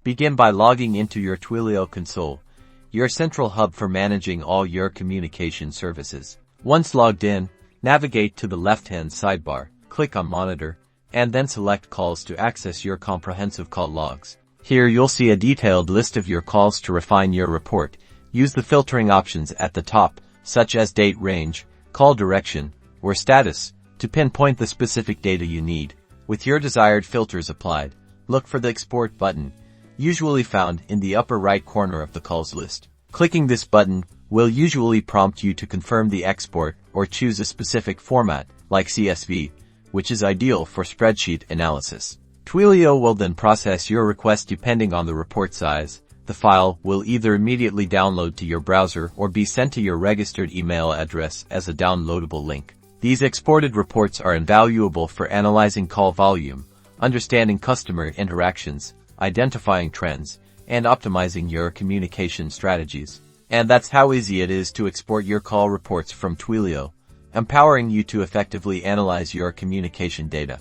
Begin by logging into your Twilio Console, your central hub for managing all your communication services. Once logged in, navigate to the left-hand sidebar, click on Monitor, and then select Calls to access your comprehensive call logs. Here you'll see a detailed list of your calls. To refine your report, use the filtering options at the top, such as date range, call direction, or status, to pinpoint the specific data you need. With your desired filters applied, look for the Export button, usually found in the upper right corner of the calls list. Clicking this button will usually prompt you to confirm the export or choose a specific format, like CSV, which is ideal for spreadsheet analysis. Twilio will then process your request depending on the report size. The file will either immediately download to your browser or be sent to your registered email address as a downloadable link. These exported reports are invaluable for analyzing call volume, understanding customer interactions, identifying trends, and optimizing your communication strategies. And that's how easy it is to export your call reports from Twilio, empowering you to effectively analyze your communication data.